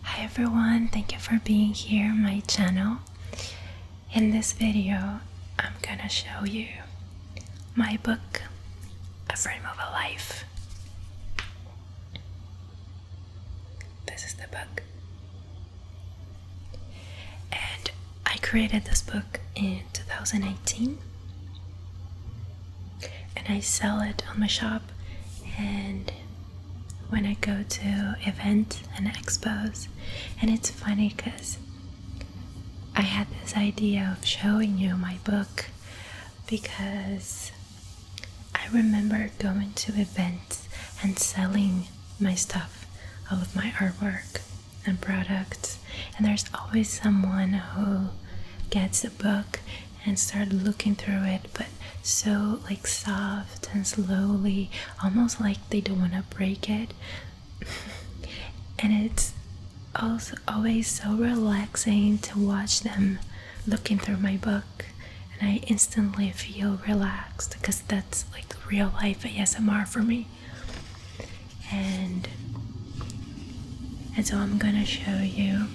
Hi everyone, thank you for being here on my channel. In this video, I'm gonna show you my book, A Frame of a Life. This is the book. And I created this book in 2018. And I sell it on my shop, and when I go to events and expos. And it's funny because I had this idea of showing you my book because I remember going to events and selling my stuff, all of my artwork and products, and there's always someone who gets the book and start looking through it, but so like soft and slowly, almost like they don't want to break it. And it's also always so relaxing to watch them looking through my book, and I instantly feel relaxed because that's like real life ASMR for me. And so I'm gonna show you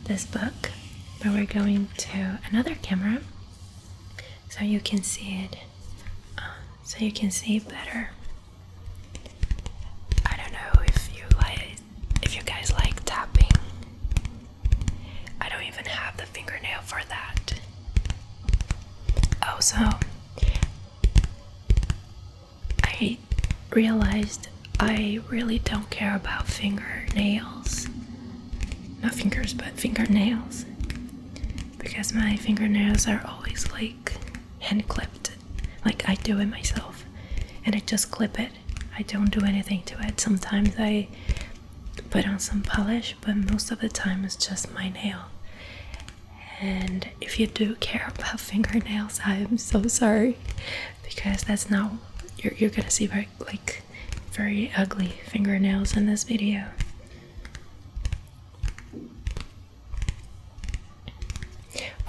this book, but we're going to another camera so you can see it, better. I don't know if you guys like tapping. I don't even have the fingernail for that. Oh, so I realized I really don't care about fingernails. Not fingers, but fingernails. Because my fingernails are always like hand clipped. Like I do it myself. And I just clip it. I don't do anything to it. Sometimes I put on some polish, but most of the time it's just my nail. And if you do care about fingernails, I'm so sorry. Because that's not, you're gonna see very ugly fingernails in this video.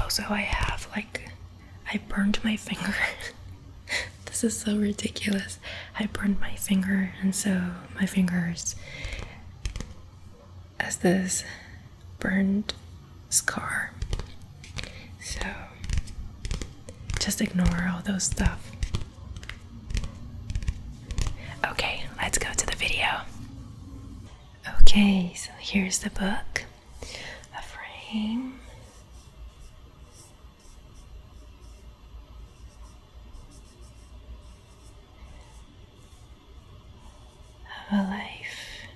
Also, I burned my finger. This is so ridiculous. I burned my finger, and so my fingers has this burned scar. So just ignore all those stuff. Okay, let's go to the video. Okay, so here's the book. A frame. Of a life.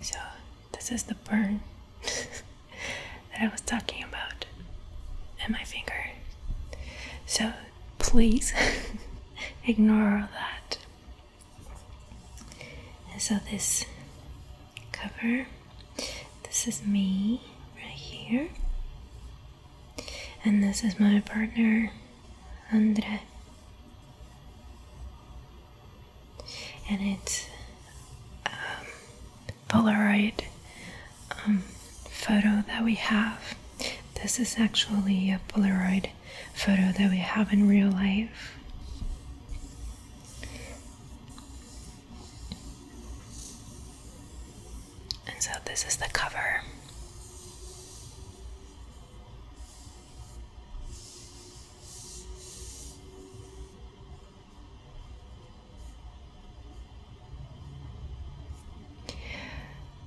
So this is the burn that I was talking about in my finger. So please ignore all that. And so this cover, this is me right here, and this is my partner Andre, and it's Polaroid photo that we have. This is actually a Polaroid photo that we have in real life. And so this is the cover.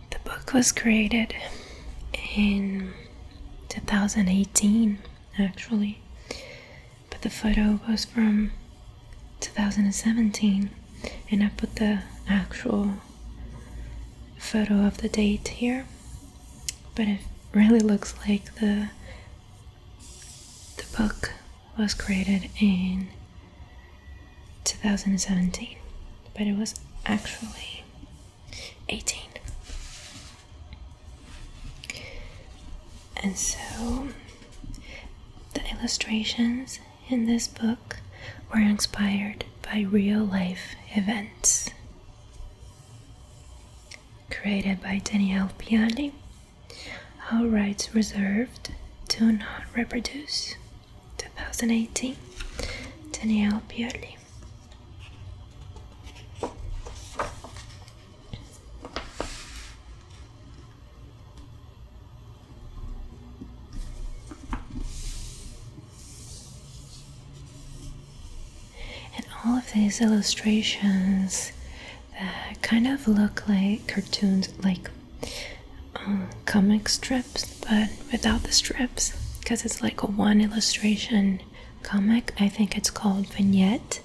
The book was created in 2018 actually, but the photo was from 2017, and I put the actual photo of the date here, but it really looks like the book was created in 2017, but it was actually 18. And so the illustrations in this book were inspired by real life events created by Danielle Pioli. All rights reserved, do not reproduce. 2018, Danielle Pioli. these illustrations that kind of look like cartoons, like comic strips, but without the strips, because it's like a one illustration comic. I think it's called Vignette,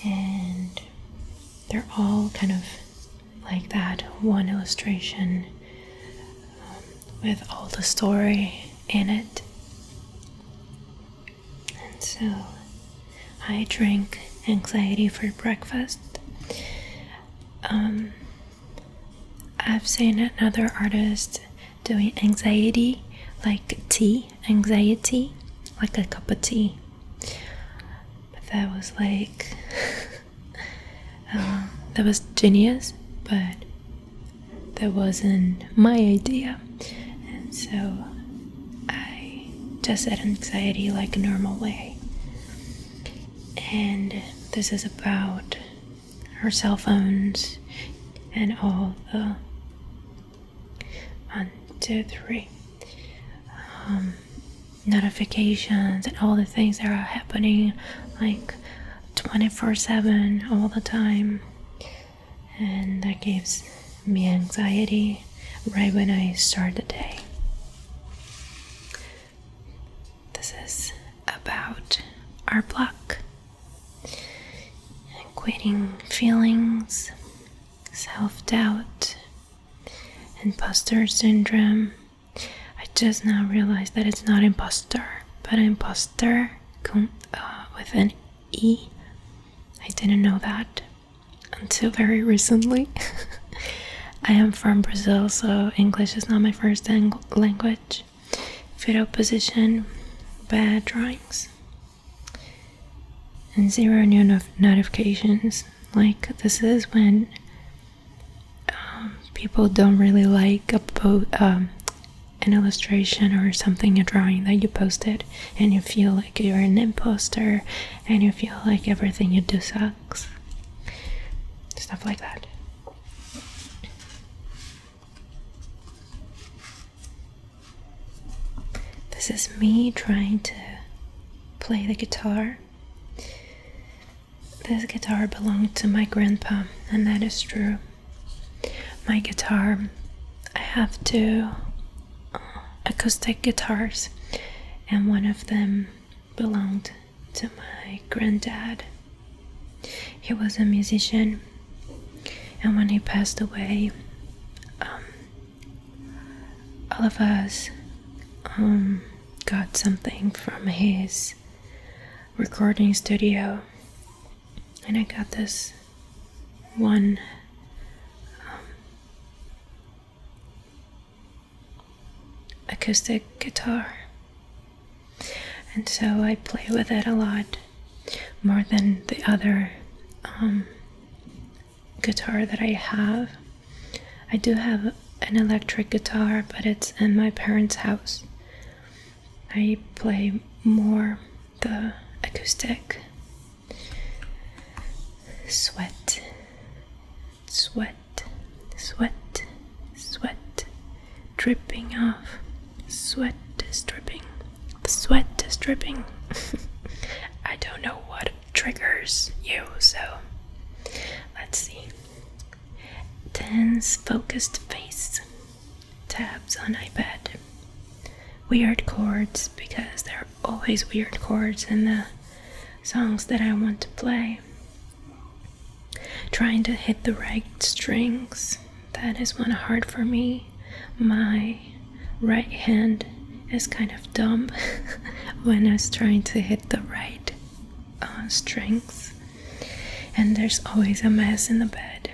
and they're all kind of like that, one illustration with all the story in it. And so I drink anxiety for breakfast. I've seen another artist doing anxiety, like tea, anxiety, like a cup of tea. But that was like, that was genius, but that wasn't my idea. And so I just said anxiety like a normal way. And this is about her cell phones and all the notifications and all the things that are happening like 24/7 all the time, and that gives me anxiety right when I start the day. This is about our block, quitting feelings, self-doubt, imposter syndrome. I just now realized that it's not imposter, but imposter with an E. I didn't know that until very recently. I am from Brazil, so English is not my first language. Fetal position, bad drawings, and 0 new notifications. Like, this is when people don't really like an illustration or something, a drawing that you posted, and you feel like you're an imposter, and you feel like everything you do sucks. Stuff like that. This is me trying to play the guitar. This guitar belonged to my grandpa, and that is true. My guitar, I have two acoustic guitars, and one of them belonged to my granddad. He was a musician, and when he passed away, all of us got something from his recording studio, and I got this one acoustic guitar, and so I play with it a lot, more than the other guitar that I have. I do have an electric guitar, but it's in my parents' house. I play more the acoustic. Sweat, sweat, sweat, sweat, dripping off. Sweat is dripping. The sweat is dripping. I don't know what triggers you, so let's see. Tense, focused face. Tabs on iPad. Weird chords, because there are always weird chords in the songs that I want to play. Trying to hit the right strings. That is one hard for me. My right hand is kind of dumb when I was trying to hit the right strings, and there's always a mess in the bed,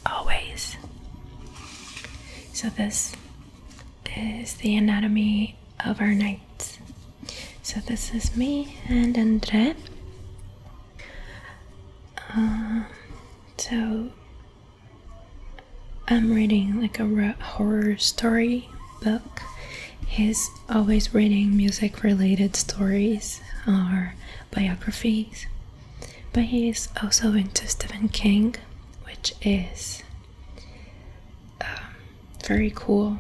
always. So this is the anatomy of our nights. So this is me and André. So I'm reading like a horror story book. He's always reading music related stories or biographies, but he's also into Stephen King, which is very cool,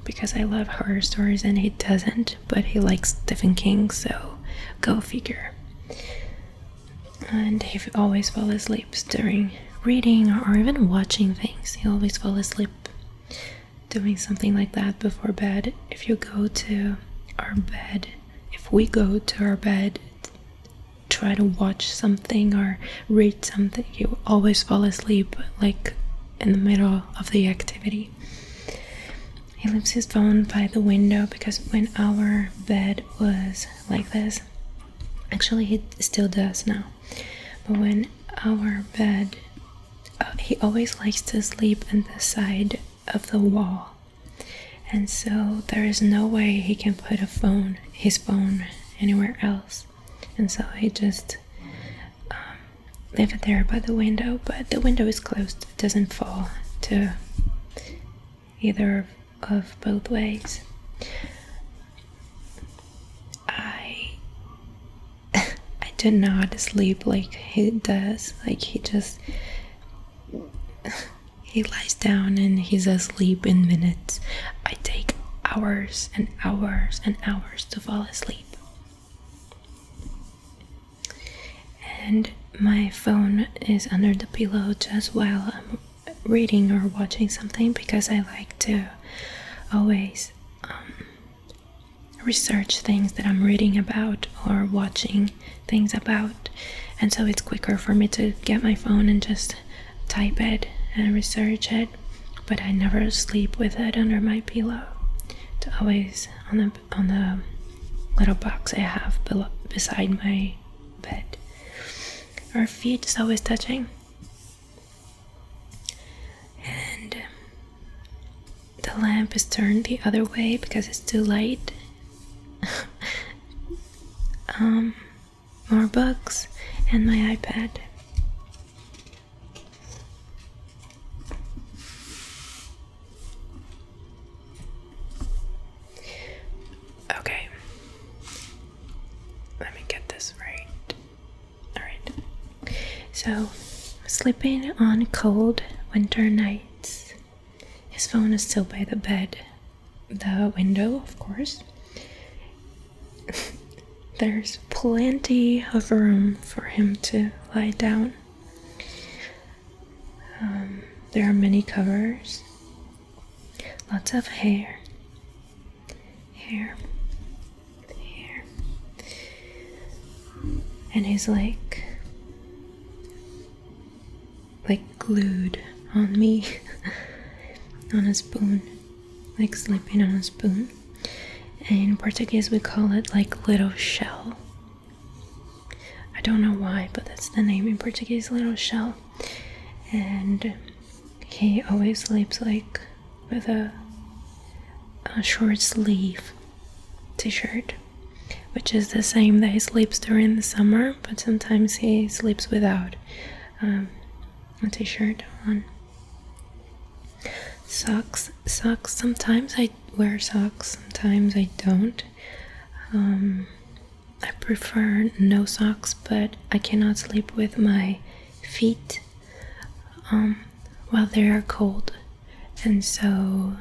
because I love horror stories and he doesn't, but he likes Stephen King, so go figure. And he always falls asleep during reading or even watching things. He always falls asleep doing something like that before bed. If we go to our bed, try to watch something or read something, he will always fall asleep, like in the middle of the activity. He leaves his phone by the window because when our bed was like this, actually he still does now, but when our bed, he always likes to sleep on the side of the wall, and so there is no way he can put his phone anywhere else, and so he just leave it there by the window, but the window is closed. It doesn't fall to either of both ways. I do not sleep like he does. Like he lies down and he's asleep in minutes. I take hours and hours and hours to fall asleep. And my phone is under the pillow just while I'm reading or watching something, because I like to always research things that I'm reading about or watching things about, and so it's quicker for me to get my phone and just type it and research it. But I never sleep with it under my pillow. It's always on the little box I have beside my bed. Our feet is always touching, and the lamp is turned the other way because it's too light. More books and my iPad. Okay, let me get this right. Alright, so sleeping on cold winter nights. His phone is still by the window, of course. There's plenty of room for him to lie down. There are many covers, lots of hair, and he's like glued on me, on a spoon, like sleeping on a spoon. In Portuguese we call it like little shell. I don't know why, but that's the name in Portuguese, little shell. And he always sleeps like with a short sleeve t-shirt, which is the same that he sleeps during the summer, but sometimes he sleeps without a t-shirt on. Socks. Sometimes I wear socks, sometimes I don't. I prefer no socks, but I cannot sleep with my feet while they are cold, and so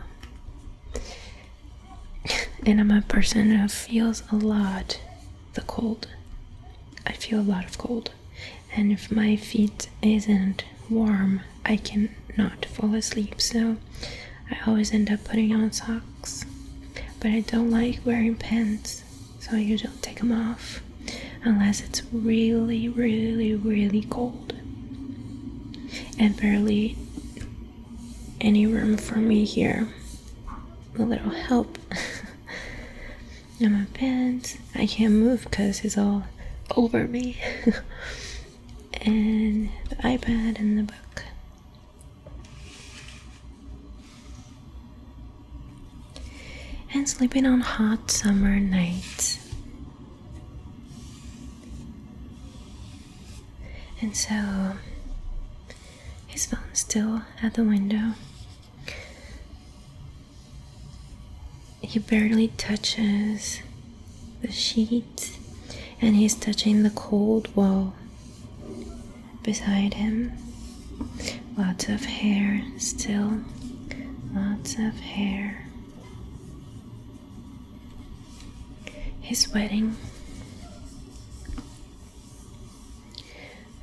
and I'm a person who feels a lot the cold. I feel a lot of cold, and if my feet isn't warm, I cannot fall asleep, so I always end up putting on socks. But I don't like wearing pants, so I usually take them off unless it's really, really, really cold and barely any room for me here. A little help. And my pants, I can't move because it's all over me. And the iPad and the book. And sleeping on hot summer nights. And so his phone's still at the window. He barely touches the sheets, and he's touching the cold wall beside him. Lots of hair still. Lots of hair. He's sweating.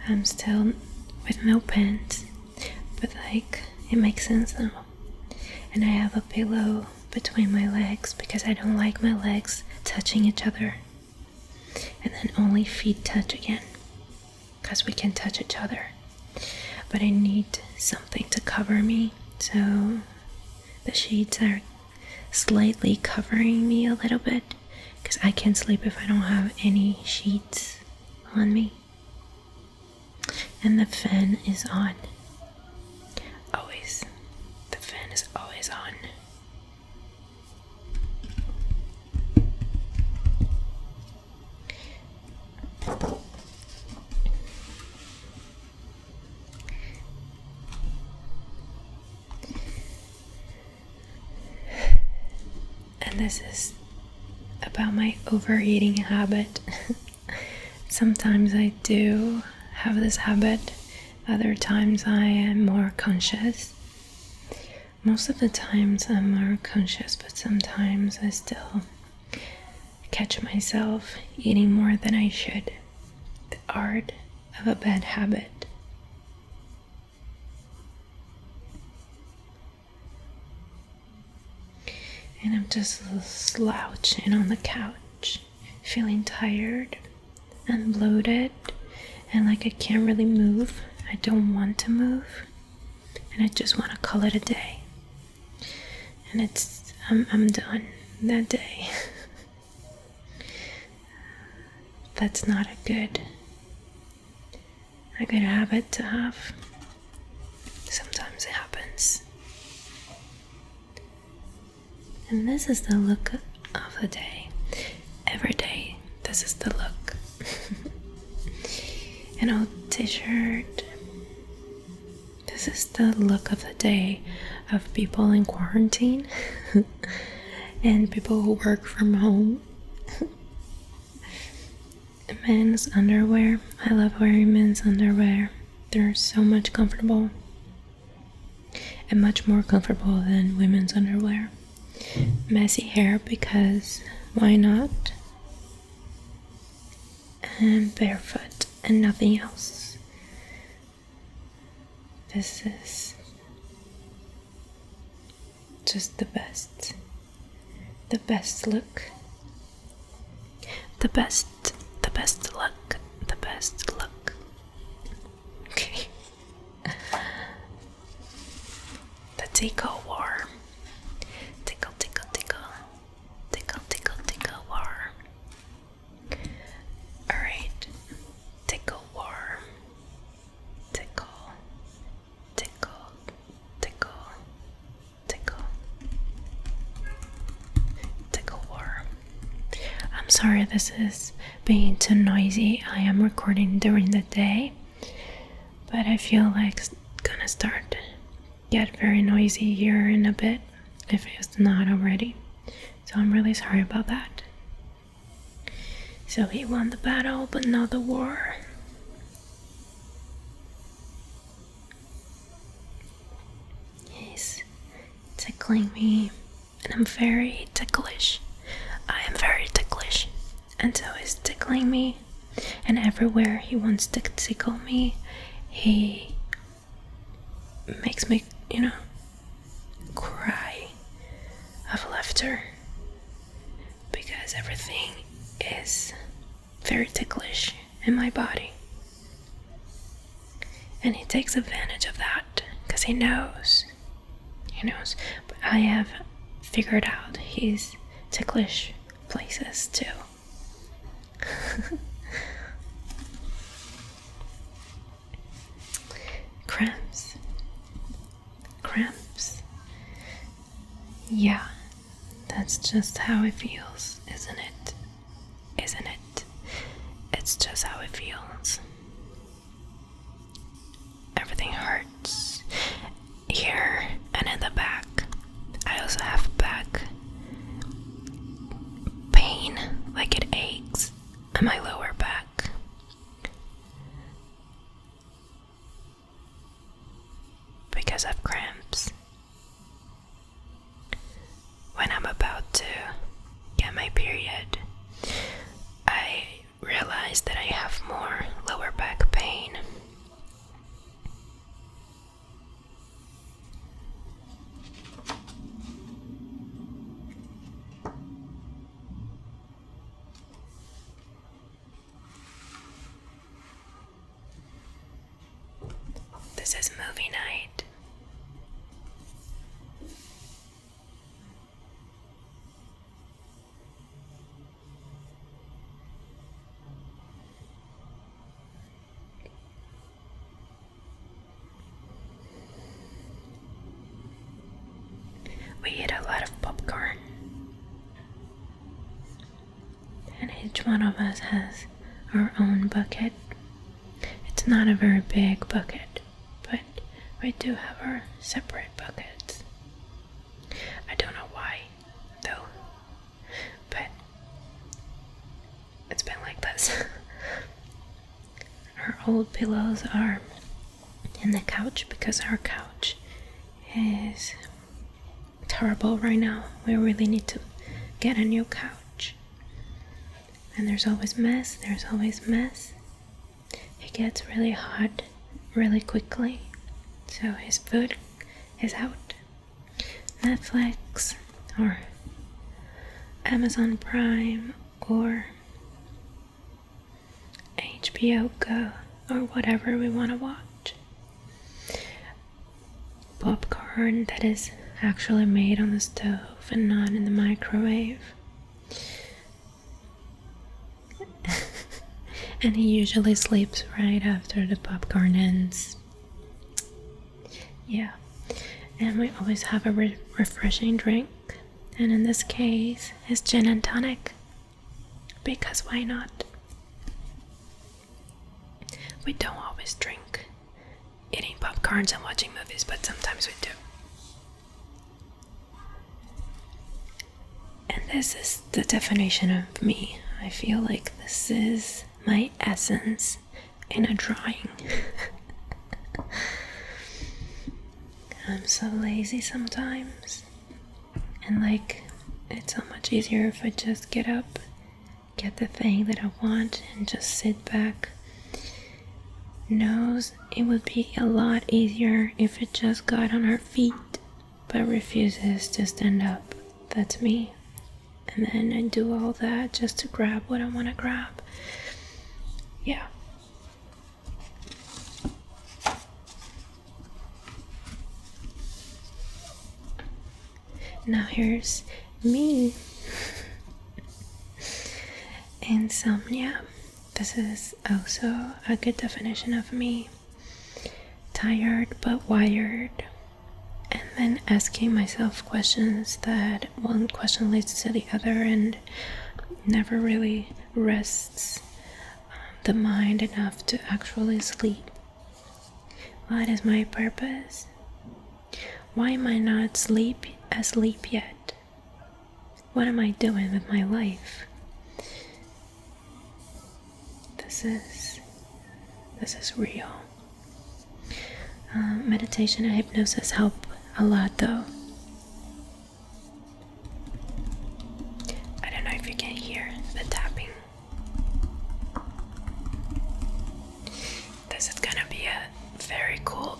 I'm still with no pants, but like it makes sense now. And I have a pillow between my legs because I don't like my legs touching each other. And then only feet touch again, because we can touch each other. But I need something to cover me, so the sheets are slightly covering me a little bit, because I can't sleep if I don't have any sheets on me. And the fan is on. Always. The fan is always on. And this is about my overeating habit. Sometimes I do have this habit, other times I am more conscious. Most of the times I'm more conscious, but sometimes I still catch myself eating more than I should. The art of a bad habit. And I'm just slouching on the couch, feeling tired and bloated, and like I can't really move. I don't want to move, and I just want to call it a day. And I'm done that day. That's not a good habit to have. Sometimes it happens. And this is the look of the day. Every day, this is the look. An old t-shirt. This is the look of the day of people in quarantine and people who work from home. Men's underwear. I love wearing men's underwear. They're so much comfortable and much more comfortable than women's underwear. Messy hair because why not? And barefoot and nothing else. This is just the best look. The best look. The best look. Okay. The tickle war. Tickle, tickle, tickle. Tickle, tickle, tickle war. Alright. Tickle war. Tickle. Tickle. Tickle. Tickle. Tickle war. I'm sorry this is being too noisy. I am recording during the day, but I feel like it's gonna start to get very noisy here in a bit, if it's not already. So I'm really sorry about that. So he won the battle, but not the war. He's tickling me, and I'm very ticklish. I am very ticklish, and so he's tickling me, and everywhere he wants to tickle me, he makes me, cry of laughter, because everything is very ticklish in my body. And he takes advantage of that because he knows. But I have figured out his ticklish places too. Cramps. Yeah, that's just how it feels, isn't it? It's just how it feels. Everything hurts here and in the back. I also have back pain, like it aches in my lower back. Because of cramps. When I'm about to get my period, I realize that I have more lower back pain this is movie night. We eat a lot of popcorn, and each one of us has our own bucket. It's not a very big bucket, but we do have our separate buckets. I don't know why, though, but it's been like this. Our old pillows are in the couch because our couch is terrible right now. We really need to get a new couch. And there's always mess. It gets really hot really quickly. So his food is out. Netflix or Amazon Prime or HBO Go or whatever we want to watch. Popcorn that is actually made on the stove and not in the microwave. And he usually sleeps right after the popcorn ends. Yeah. And we always have a refreshing drink. And in this case, it's gin and tonic. Because why not? We don't always drink eating popcorns and watching movies, but sometimes we do. And this is the definition of me. I feel like this is my essence in a drawing. I'm so lazy sometimes. And like, it's so much easier if I just get up, get the thing that I want, and just sit back. Knows it would be a lot easier if it just got on her feet, but refuses to stand up. That's me. And then I do all that just to grab what I want to grab. Yeah. Now here's me. Insomnia. This is also a good definition of me. Tired but wired. And then asking myself questions that one question leads to the other and never really rests the mind enough to actually sleep. What is my purpose? Why am I not asleep yet? What am I doing with my life? This is real. Meditation and hypnosis help a lot though. I don't know if you can hear the tapping. This is gonna be a very cool,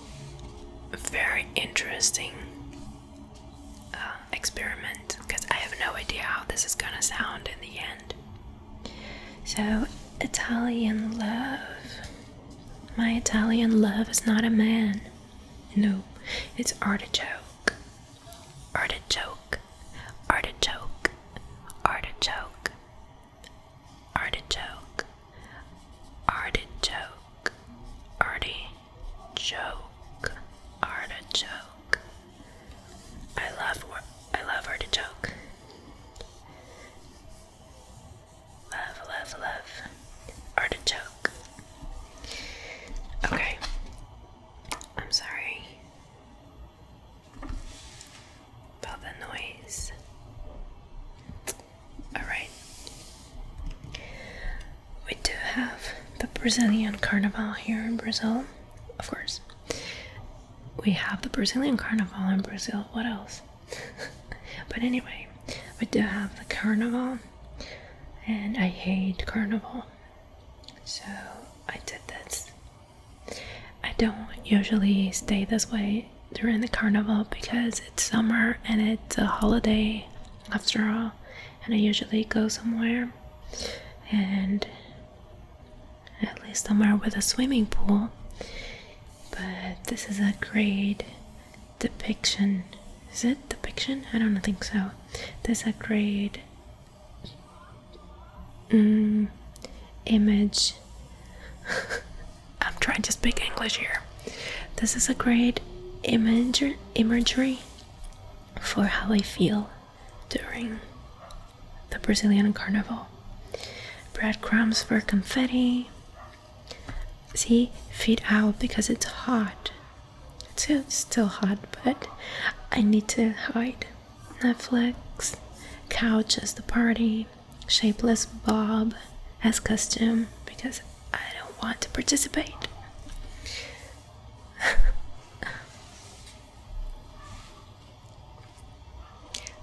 very interesting experiment because I have no idea how this is gonna sound in the end. So, Italian love. My Italian love is not a man. No, it's artichoke. Artichoke. Artichoke. Artichoke. Artichoke. Artichoke. Artichoke. Artichoke. I love artichoke. Love. Artichoke. Okay. I'm sorry about the noise. Alright. We do have the Brazilian Carnival here in Brazil. Of course. We have the Brazilian Carnival in Brazil. What else? But anyway, we do have the Carnival. And I hate Carnival. So I did this. I don't usually stay this way during the Carnival because it's summer and it's a holiday after all. And I usually go somewhere, and at least somewhere with a swimming pool. But This is a great depiction. Is it depiction? I don't think so. This is a great image. I'm trying to speak English here. This is a great imagery for how I feel during the Brazilian Carnival. Breadcrumbs for confetti. See, feet out because it's hot. It's still hot, but I need to hide. Netflix, couch as the party, shapeless Bob as costume because I don't want to participate.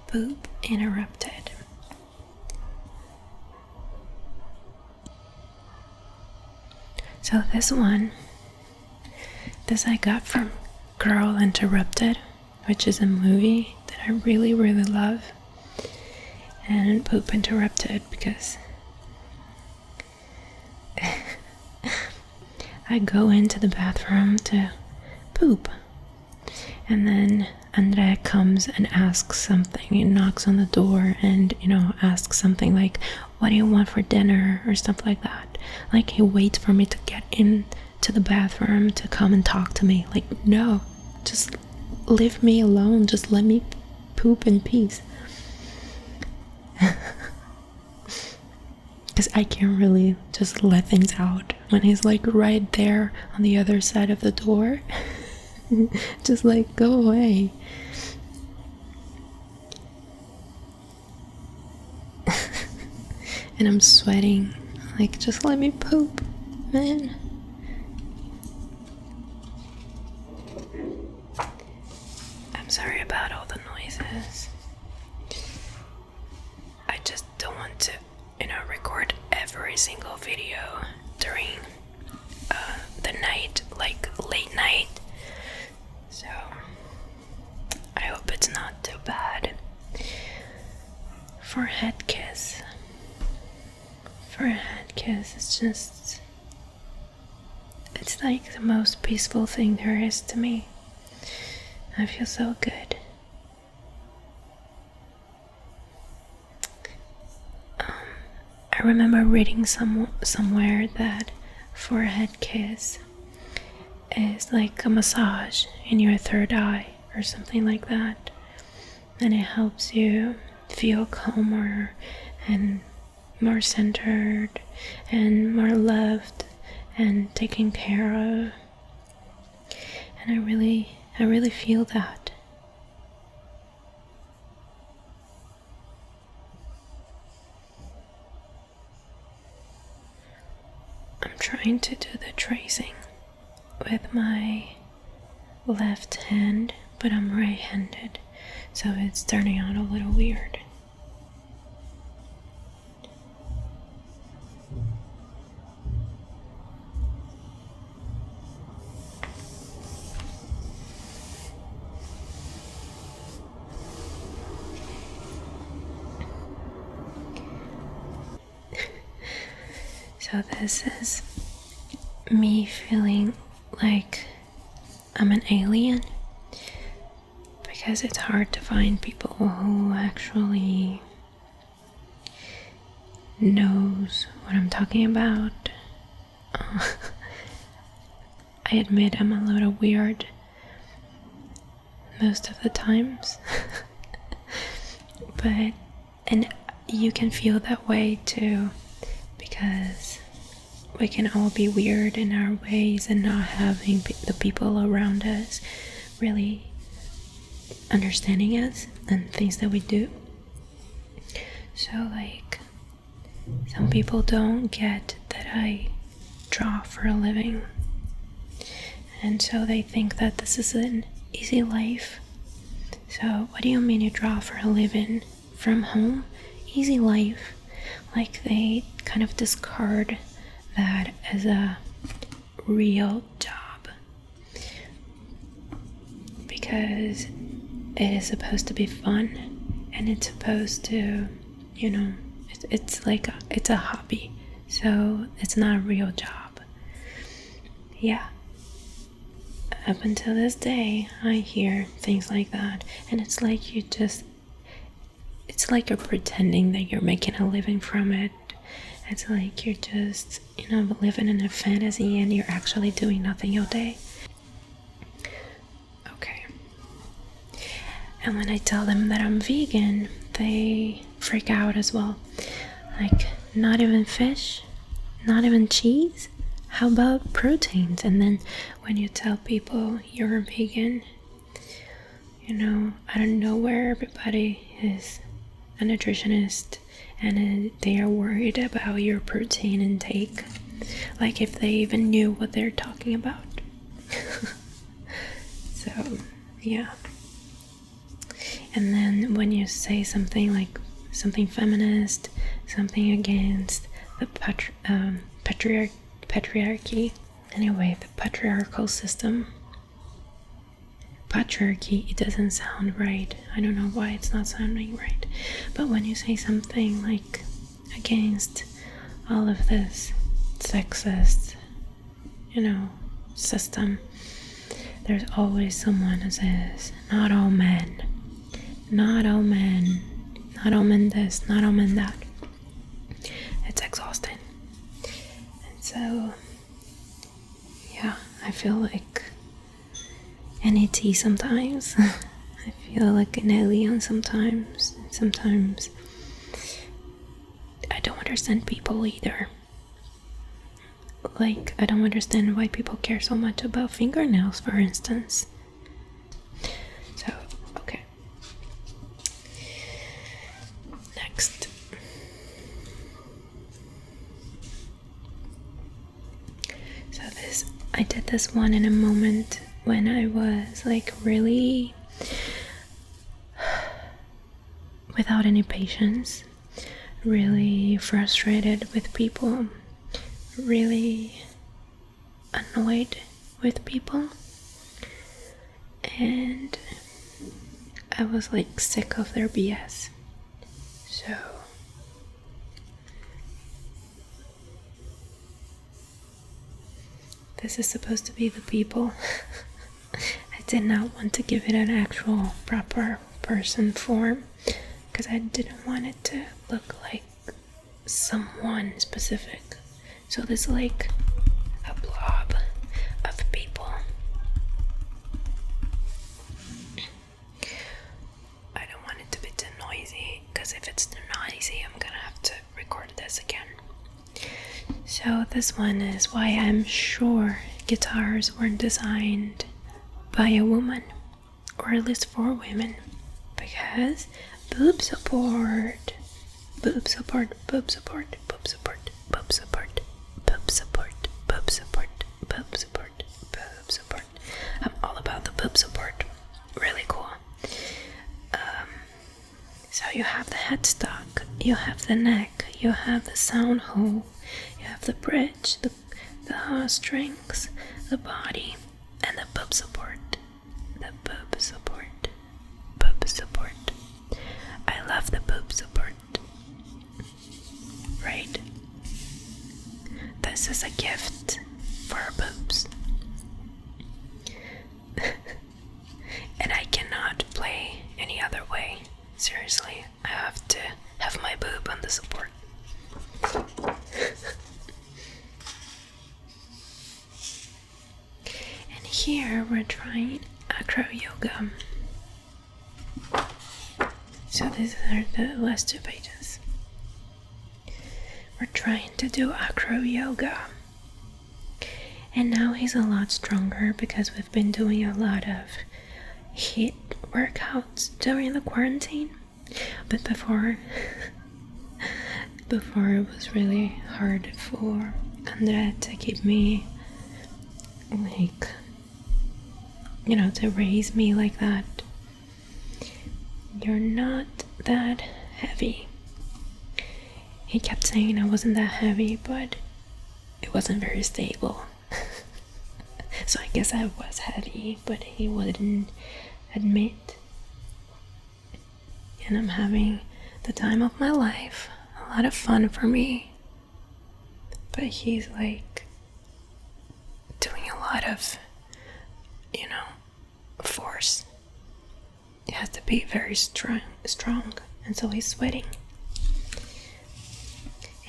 Poop interrupted. So this I got from Girl Interrupted, which is a movie that I really, really love. And Poop Interrupted because I go into the bathroom to poop. And then Andre comes and asks something. He knocks on the door and, asks something like, what do you want for dinner? Or stuff like that. Like, he waits for me to get into the bathroom to come and talk to me. Like, no, just leave me alone. Just let me poop in peace. Because I can't really just let things out when he's like right there on the other side of the door. Just like, go away. And I'm sweating. Like, just let me poop, man. I'm sorry about all the noises. I just don't want to, record every single video during the night, like late night. So I hope it's not too bad. Forehead kiss. Forehead kiss is just, it's like the most peaceful thing there is to me. I feel so good. I remember reading somewhere that forehead kiss is like a massage in your third eye or something like that, and it helps you feel calmer and more centered and more loved and taken care of. And I really feel that. I'm trying to do the tracing with my left hand, but I'm right-handed, so it's turning out a little weird. So this is me feeling like I'm an alien, because it's hard to find people who actually knows what I'm talking about. I admit I'm a little weird most of the times. And you can feel that way too, because we can all be weird in our ways and not having the people around us really understanding us and things that we do. So like, some people don't get that I draw for a living, and so they think that this is an easy life. So what do you mean you draw for a living from home? Easy life. Like, they kind of discard that as a real job, because it is supposed to be fun and it's supposed to, it's like it's a hobby, so it's not a real job. Yeah. up until this day, I hear things like that, and it's like it's like you're pretending that you're making a living from it. It's like you're just, living in a fantasy and you're actually doing nothing all day. Okay. And when I tell them that I'm vegan, they freak out as well. Like, not even fish? Not even cheese? How about proteins? And then when you tell people you're a vegan, I don't know where everybody is a nutritionist and they are worried about your protein intake, like if they even knew what they're talking about. So yeah. And then when you say something like something feminist, something against the patriarchy, anyway, the patriarchal system. Patriarchy, it doesn't sound right. I don't know why it's not sounding right. But when you say something like against all of this sexist, system, there's always someone who says, not all men, not all men, not all men this, not all men that. It's exhausting. And so, yeah, I feel like an ET sometimes. I feel like an alien sometimes. Sometimes I don't understand people either. Like, I don't understand why people care so much about fingernails, for instance. So, okay. Next. So I did this one in a moment when I was like really without any patience, really frustrated with people, really annoyed with people, and I was like sick of their BS. So this is supposed to be the people. I did not want to give it an actual proper person form because I didn't want it to look like someone specific. So there's like a blob of people. I don't want it to be too noisy because if it's too noisy, I'm gonna have to record this again. So this one is why I'm sure guitars weren't designed by a woman, or at least for women, because boob support, boob support, boob support, boob support, boob support, boob support, boob support, boob support, boob support. I'm all about the boob support. Really cool. So you have the headstock, you have the neck, you have the sound hole, you have the bridge, the strings, the body, and the boob support. The boob support. Boob support. I love the boob support. Right? This is a gift for our boobs. And I cannot play any other way. Seriously, I have to have my boob on the support. And here we're trying acro yoga. So these are the last 2 pages. We're trying to do acro yoga. And now he's a lot stronger because we've been doing a lot of HIIT workouts during the quarantine. But before it was really hard for Andrea to keep me like, to raise me like that. You're not that heavy. He kept saying I wasn't that heavy, but it wasn't very stable. So I guess I was heavy, but he wouldn't admit. And I'm having the time of my life. A lot of fun for me. But he's like doing a lot of, be very strong, and so he's sweating.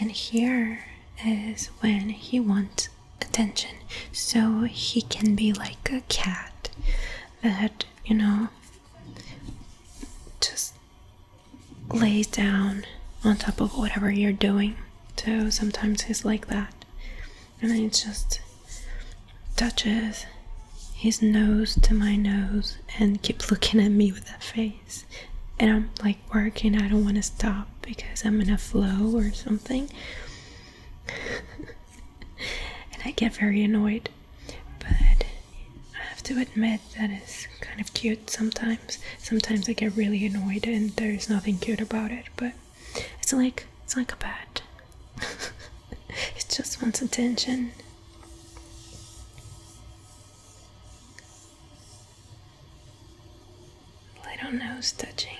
And here is when he wants attention, so he can be like a cat that, just lays down on top of whatever you're doing. So sometimes he's like that, and then it just touches his nose to my nose and keep looking at me with that face. And I'm like working, I don't want to stop because I'm in a flow or something. And I get very annoyed, but I have to admit that it's kind of cute sometimes. Sometimes I get really annoyed and there's nothing cute about it, but it's like a bat. It just wants attention. Little nose touching.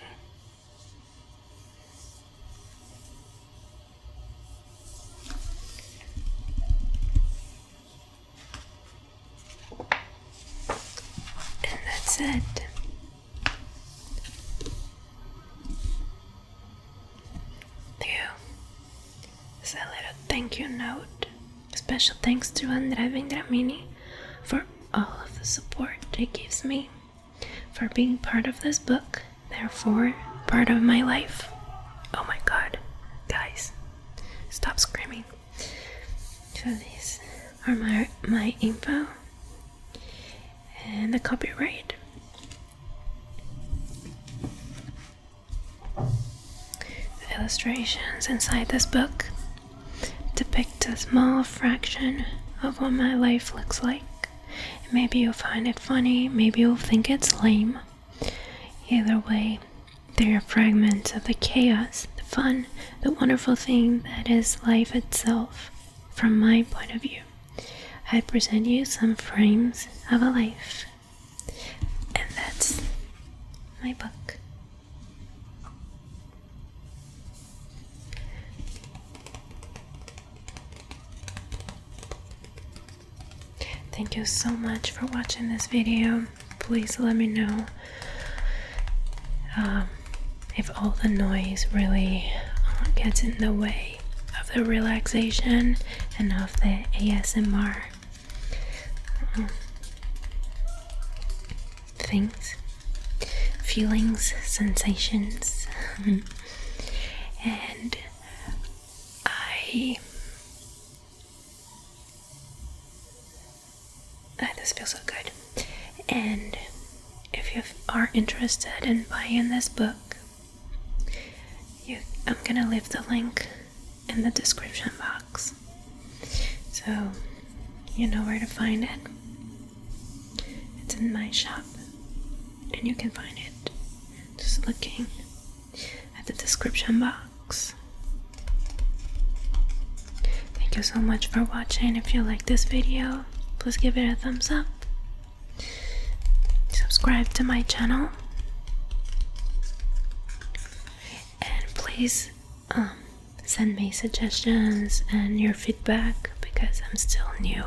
And that's it. It's a little thank you note. Special thanks to Andrea Vendramini for all of the support it gives me, for being part of this book, therefore part of my life. Oh my god, guys, stop screaming. So these are my info and the copyright. The illustrations inside this book depict a small fraction of what my life looks like. Maybe you'll find it funny, maybe you'll think it's lame. Either way, they are fragments of the chaos, the fun, the wonderful thing that is life itself. From my point of view, I present you some frames of a life. And that's my book. Thank you so much for watching this video. Please let me know if all the noise really gets in the way of the relaxation and of the ASMR things, feelings, sensations. And this feels so good. And if you are interested in buying this book, I'm gonna leave the link in the description box, so you know where to find it. It's in my shop and you can find it just looking at the description box. Thank you so much for watching. If you like this video, please give it a thumbs up, subscribe to my channel, and please send me suggestions and your feedback, because I'm still new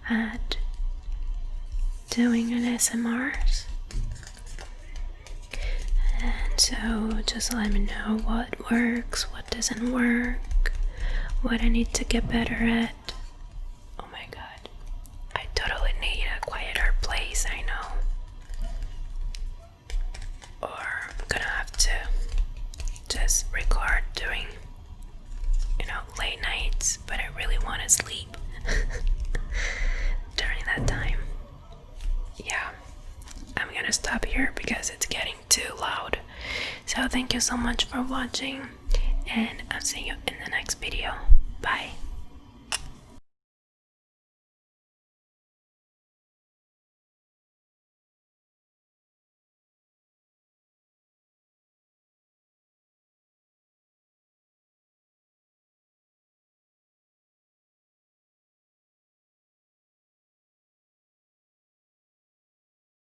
at doing an ASMRs. And so just let me know what works, what doesn't work, what I need to get better at. Oh my god, I totally need a quieter place, I know. Or I'm gonna have to just record during, late nights, but I really want to sleep during that time. Yeah, I'm gonna stop here because it's getting too loud. So thank you so much for watching, and I'll see you in the next video. Bye.